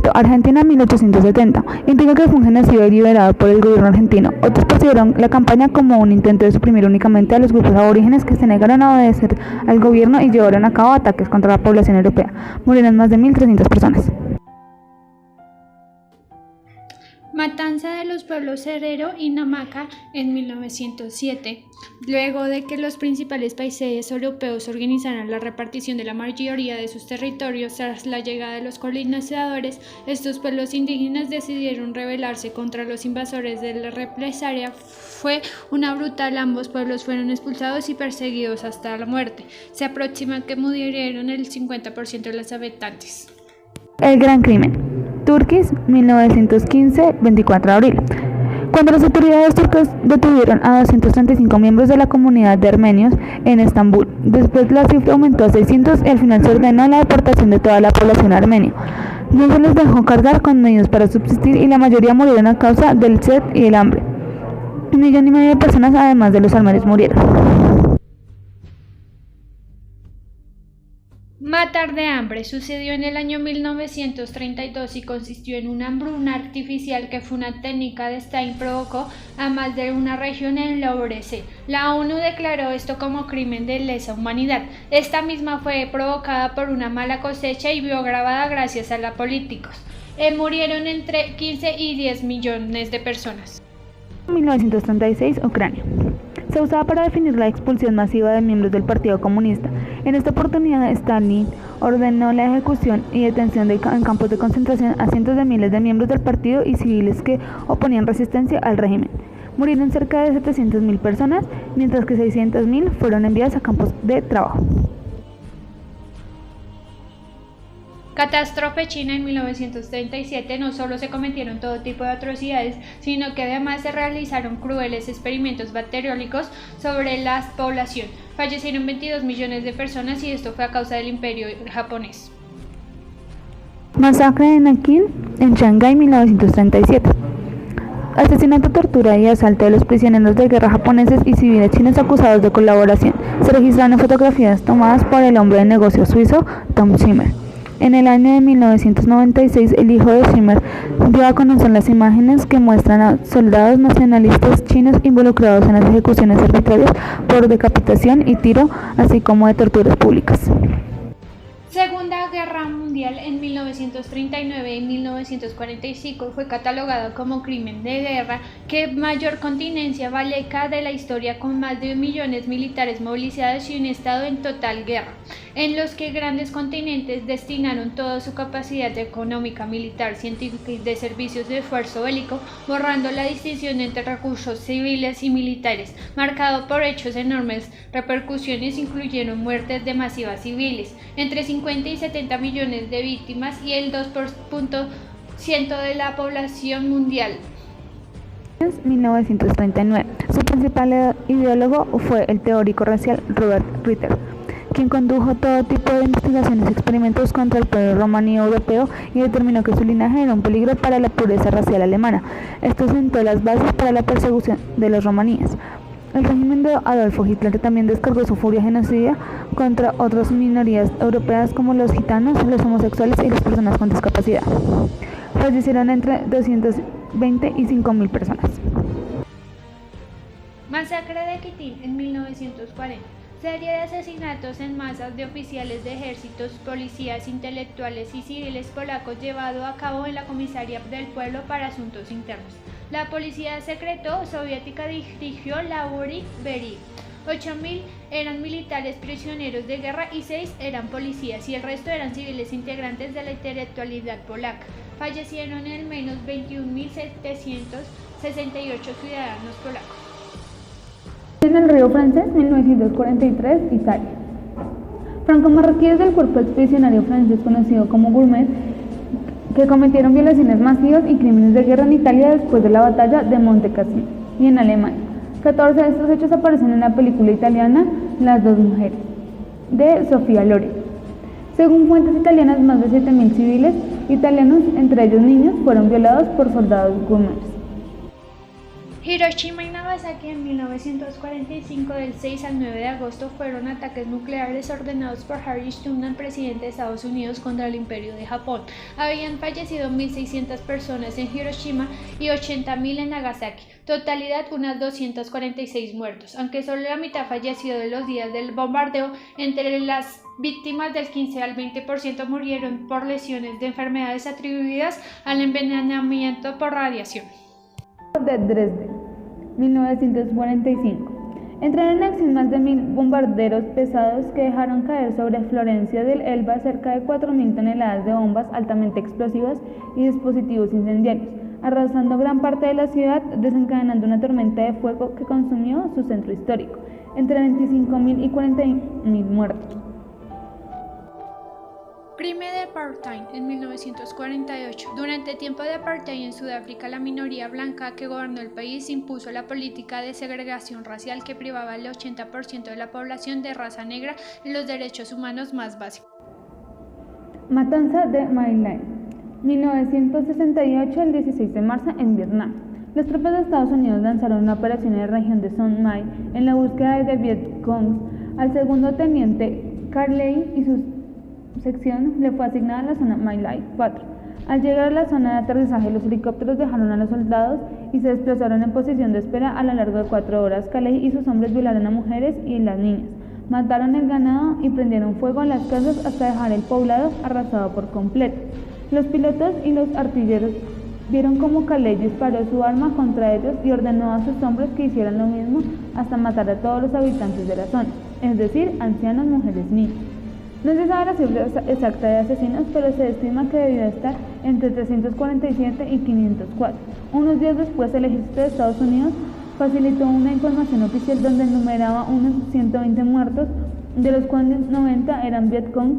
Conflicto Argentina-1870. Indica que fue un genocidio deliberado por el gobierno argentino. Otros consideraron la campaña como un intento de suprimir únicamente a los grupos aborígenes que se negaron a obedecer al gobierno y llevaron a cabo ataques contra la población europea. Murieron más de 1.300 personas. Matanza de los pueblos Herero y Namaca en 1907. Luego de que los principales países europeos organizaran la repartición de la mayoría de sus territorios tras la llegada de los colonizadores, estos pueblos indígenas decidieron rebelarse contra los invasores. De la represalia fue una brutal, ambos pueblos fueron expulsados y perseguidos hasta la muerte. Se aproxima que murieron el 50% de los habitantes. El Gran Crimen. Turquís, 1915, 24 de abril. Cuando las autoridades turcas detuvieron a 235 miembros de la comunidad de armenios en Estambul, después la cifra aumentó a 600 y al final se ordenó la deportación de toda la población armenia. No se les dejó cargar con medios para subsistir y la mayoría murieron a causa del sed y el hambre. 1,5 millones de personas, además de los armenios, murieron. Matar de hambre sucedió en el año 1932 y consistió en una hambruna artificial que fue una técnica de Stalin provocó a más de una región en enlebrecer. La ONU declaró esto como crimen de lesa humanidad. Esta misma fue provocada por una mala cosecha y vio agravada gracias a los políticos. Murieron entre 15 y 10 millones de personas. 1936, Ucrania. Se usaba para definir la expulsión masiva de miembros del Partido Comunista. En esta oportunidad, Stalin ordenó la ejecución y detención en campos de concentración a cientos de miles de miembros del partido y civiles que oponían resistencia al régimen. Murieron cerca de 700.000 personas, mientras que 600.000 fueron enviadas a campos de trabajo. Catástrofe China en 1937. No solo se cometieron todo tipo de atrocidades, sino que además se realizaron crueles experimentos bacteriológicos sobre la población. Fallecieron 22 millones de personas y esto fue a causa del imperio japonés. Masacre de Nankín en Shanghái, 1937. Asesinato, tortura y asalto de los prisioneros de guerra japoneses y civiles chinos acusados de colaboración. Se registraron fotografías tomadas por el hombre de negocios suizo Tom Zimmer. En el año de 1996, el hijo de Zimmer dio a conocer las imágenes que muestran a soldados nacionalistas chinos involucrados en las ejecuciones arbitrarias por decapitación y tiro, así como de torturas públicas. Segunda Guerra Mundial en 1939 y 1945 fue catalogado como crimen de guerra que mayor contingencia bélica de la historia, con más de 1 millón de militares movilizados y un estado en total guerra, en los que grandes continentes destinaron toda su capacidad económica, militar, científica y de servicios de esfuerzo bélico, borrando la distinción entre recursos civiles y militares, marcado por hechos enormes repercusiones, incluyeron muertes de masivas civiles, entre 50 y 70 millones de víctimas y el 2% de la población mundial. 1939. Su principal ideólogo fue el teórico racial Robert Ritter, quien condujo todo tipo de investigaciones y experimentos contra el pueblo romaní europeo y determinó que su linaje era un peligro para la pureza racial alemana. Esto sentó las bases para la persecución de los romaníes. El régimen de Adolfo Hitler también descargó su furia genocida contra otras minorías europeas como los gitanos, los homosexuales y las personas con discapacidad. Fallecieron entre 220 y 5.000 personas. Masacre de Katyn en 1940. Serie de asesinatos en masas de oficiales de ejércitos, policías, intelectuales y civiles polacos llevado a cabo en la Comisaría del Pueblo para Asuntos Internos. La policía secreto soviética dirigió la Uri Beri. 8.000 eran militares prisioneros de guerra y 6 eran policías y el resto eran civiles integrantes de la intelectualidad polaca. Fallecieron al menos 21.768 ciudadanos polacos. En el río francés, 1943, Italia. Franco-marroquíes del cuerpo expedicionario francés conocido como Gourmet, que cometieron violaciones masivas y crímenes de guerra en Italia después de la batalla de Monte Cassino y en Alemania. 14 de estos hechos aparecen en la película italiana Las dos mujeres, de Sofía Loren. Según fuentes italianas, más de 7.000 civiles italianos, entre ellos niños, fueron violados por soldados Gourmet. Hiroshima y Nagasaki en 1945, del 6 al 9 de agosto, fueron ataques nucleares ordenados por Harry Truman, presidente de Estados Unidos, contra el Imperio de Japón. Habían fallecido 1.600 personas en Hiroshima y 80.000 en Nagasaki, totalidad unas 246 muertos, aunque solo la mitad falleció de los días del bombardeo. Entre las víctimas, del 15 al 20% murieron por lesiones de enfermedades atribuidas al envenenamiento por radiación. De Dresde, 1945. Entraron en acción más de 1.000 bombarderos pesados que dejaron caer sobre Florencia del Elba cerca de 4.000 toneladas de bombas altamente explosivas y dispositivos incendiarios, arrasando gran parte de la ciudad, desencadenando una tormenta de fuego que consumió su centro histórico, entre 25.000 y 40.000 muertos. Crimen de apartheid en 1948. Durante el tiempo de apartheid en Sudáfrica, la minoría blanca que gobernó el país impuso la política de segregación racial que privaba al 80% de la población de raza negra de los derechos humanos más básicos. Matanza de My Lai, 1968, el 16 de marzo en Vietnam. Las tropas de Estados Unidos lanzaron una operación en la región de Son Mai en la búsqueda de Vietcongs. Al segundo teniente Carley y su sección le fue asignada la zona My Lai 4. Al llegar a la zona de aterrizaje, los helicópteros dejaron a los soldados y se desplazaron en posición de espera a lo largo de 4 horas. Carley y sus hombres violaron a mujeres y las niñas, mataron el ganado y prendieron fuego a las casas hasta dejar el poblado arrasado por completo. Los pilotos y los artilleros vieron cómo Carley disparó su arma contra ellos y ordenó a sus hombres que hicieran lo mismo hasta matar a todos los habitantes de la zona, es decir, ancianos, mujeres, niños. No se sabe la cifra exacta de asesinos, pero se estima que debía estar entre 347 y 504. Unos días después, el ejército de Estados Unidos facilitó una información oficial donde enumeraba unos 120 muertos, de los cuales 90 eran Vietcong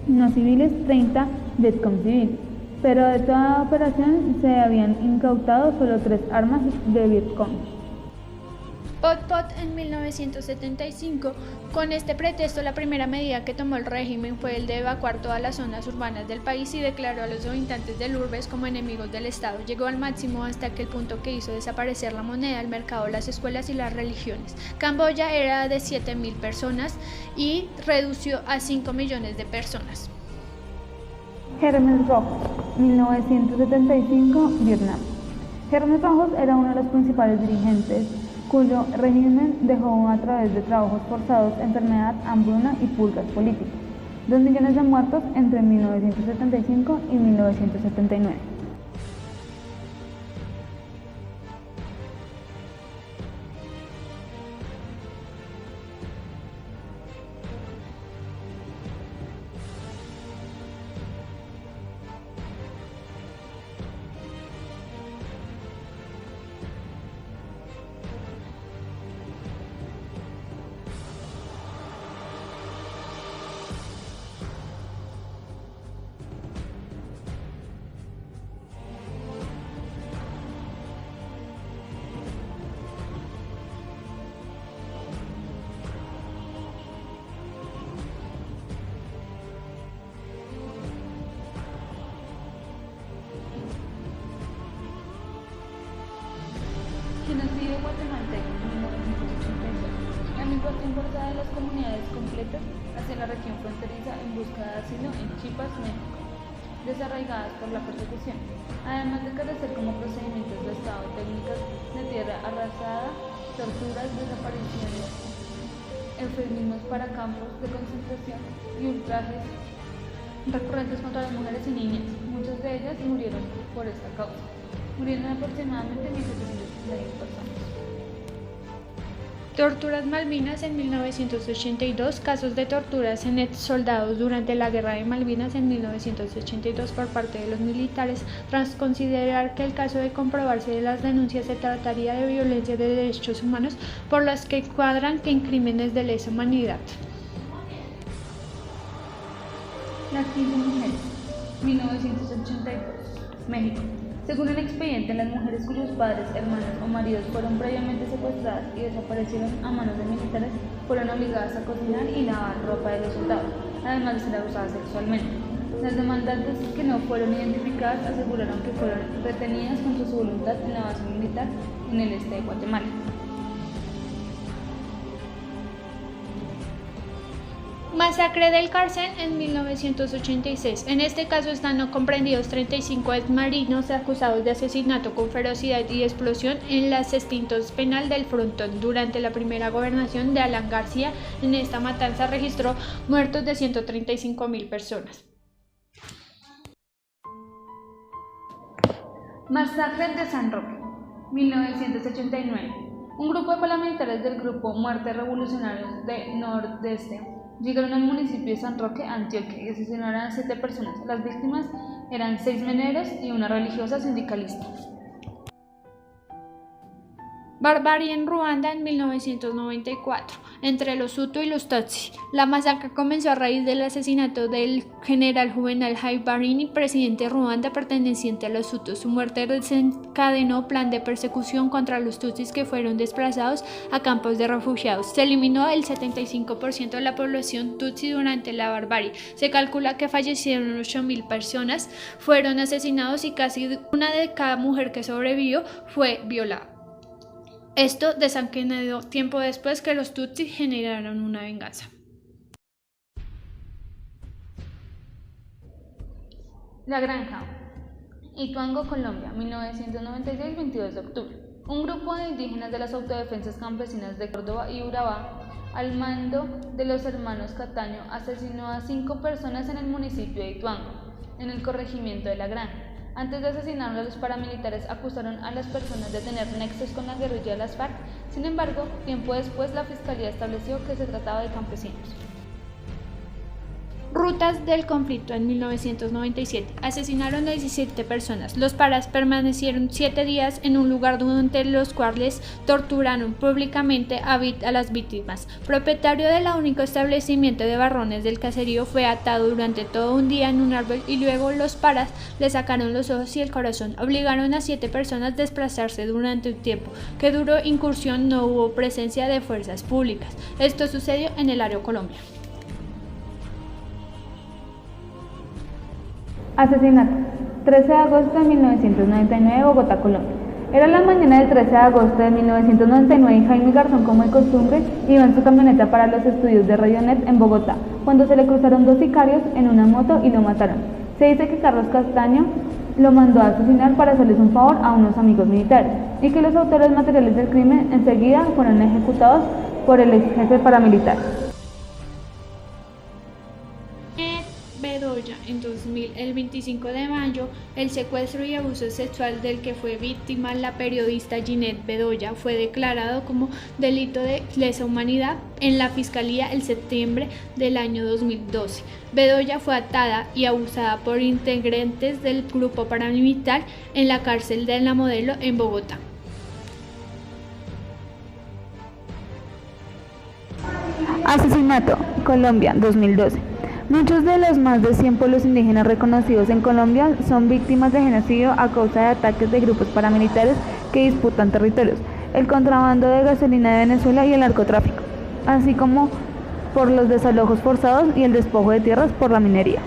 no civiles, 30 Vietcong civiles. Pero de toda la operación se habían incautado solo 3 armas de Vietcong. Pol Pot en 1975. Con este pretexto, la primera medida que tomó el régimen fue el de evacuar todas las zonas urbanas del país y declaró a los habitantes del urbes como enemigos del Estado. Llegó al máximo hasta el punto que hizo desaparecer la moneda, el mercado, las escuelas y las religiones. Camboya era de 7.000 personas y redució a 5 millones de personas. Khmer Rouge, 1975, Vietnam. Khmer Rouge era uno de los principales dirigentes, cuyo régimen dejó a través de trabajos forzados, enfermedad, hambruna y purgas políticas. 2 millones de muertos entre 1975 y 1979. Genocidio guatemalteco en 1982. La migración forzada de las comunidades completas hacia la región fronteriza en busca de asilo en Chiapas, México, desarraigadas por la persecución, además de carecer como procedimientos de Estado técnicas de tierra arrasada, torturas, desapariciones, eufemismos para campos de concentración y ultrajes recurrentes contra las mujeres y niñas. Muchas de ellas murieron por esta causa. Murieron aproximadamente 1.761 personas. Torturas Malvinas en 1982. Casos de torturas en exsoldados durante la Guerra de Malvinas en 1982 por parte de los militares, tras considerar que el caso de comprobarse de las denuncias se trataría de violencia de derechos humanos por las que cuadran que en crímenes de lesa humanidad. Las 15 mujeres, 1982, México. Según el expediente, las mujeres cuyos padres, hermanos o maridos fueron previamente secuestradas y desaparecieron a manos de militares fueron obligadas a cocinar y lavar ropa de los soldados, además de ser abusadas sexualmente. Las demandantes que no fueron identificadas aseguraron que fueron retenidas contra su voluntad en la base militar en el este de Guatemala. Masacre del Carcel en 1986. En este caso están no comprendidos 35 exmarinos acusados de asesinato con ferocidad y explosión en las extintos penal del Frontón. Durante la primera gobernación de Alan García, en esta matanza registró muertos de 135.000 personas. Masacre de San Roque, 1989. Un grupo de paramilitares del grupo Muertes Revolucionarios de Nordeste llegaron al municipio de San Roque, Antioquia, y asesinaron a 7 personas. Las víctimas eran 6 mineros y una religiosa sindicalista. Barbarie en Ruanda en 1994, entre los Hutu y los Tutsi. La masacre comenzó a raíz del asesinato del general Juvenal Habyarimana, presidente de Ruanda perteneciente a los Hutus. Su muerte desencadenó plan de persecución contra los Tutsis que fueron desplazados a campos de refugiados. Se eliminó el 75% de la población Tutsi durante la barbarie. Se calcula que fallecieron 8.000 personas, fueron asesinados y casi una de cada mujer que sobrevivió fue violada. Esto desencadenó tiempo después que los Tutsi generaron una venganza. La Granja, Ituango, Colombia, 1996, 22 de octubre. Un grupo de indígenas de las autodefensas campesinas de Córdoba y Urabá, al mando de los hermanos Cataño, asesinó a 5 personas en el municipio de Ituango, en el corregimiento de La Granja. Antes de asesinarlo, los paramilitares acusaron a las personas de tener nexos con la guerrilla de las FARC. Sin embargo, tiempo después la fiscalía estableció que se trataba de campesinos. Rutas del conflicto en 1997. Asesinaron a 17 personas. Los paras permanecieron 7 días en un lugar durante los cuales torturaron públicamente a las víctimas. Propietario del único establecimiento de barrones del caserío fue atado durante todo un día en un árbol y luego los paras le sacaron los ojos y el corazón. Obligaron a 7 personas a desplazarse durante un tiempo que duró incursión. No hubo presencia de fuerzas públicas. Esto sucedió en el área Colombia. Asesinato, 13 de agosto de 1999, Bogotá, Colombia. Era la mañana del 13 de agosto de 1999 y Jaime Garzón, como de costumbre, iba en su camioneta para los estudios de Radionet en Bogotá, cuando se le cruzaron 2 sicarios en una moto y lo mataron. Se dice que Carlos Castaño lo mandó a asesinar para hacerles un favor a unos amigos militares y que los autores materiales del crimen enseguida fueron ejecutados por el ex jefe paramilitar. Bedoya, en 2000, el 25 de mayo, el secuestro y abuso sexual del que fue víctima la periodista Ginette Bedoya fue declarado como delito de lesa humanidad en la Fiscalía el septiembre del año 2012. Bedoya fue atada y abusada por integrantes del grupo paramilitar en la cárcel de La Modelo en Bogotá. Asesinato, Colombia, 2012. Muchos de los más de 100 pueblos indígenas reconocidos en Colombia son víctimas de genocidio a causa de ataques de grupos paramilitares que disputan territorios, el contrabando de gasolina de Venezuela y el narcotráfico, así como por los desalojos forzados y el despojo de tierras por la minería.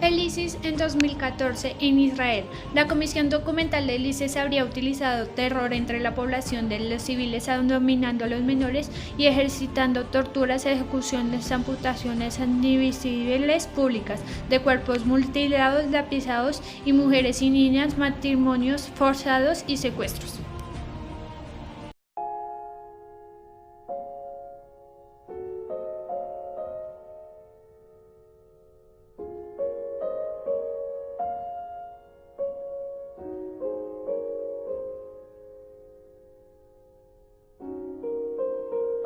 El ISIS en 2014 en Israel. La Comisión Documental del ISIS habría utilizado terror entre la población de los civiles, dominando a los menores y ejercitando torturas, ejecuciones, amputaciones indivisibles públicas de cuerpos mutilados, lapidados y mujeres y niñas, matrimonios forzados y secuestros.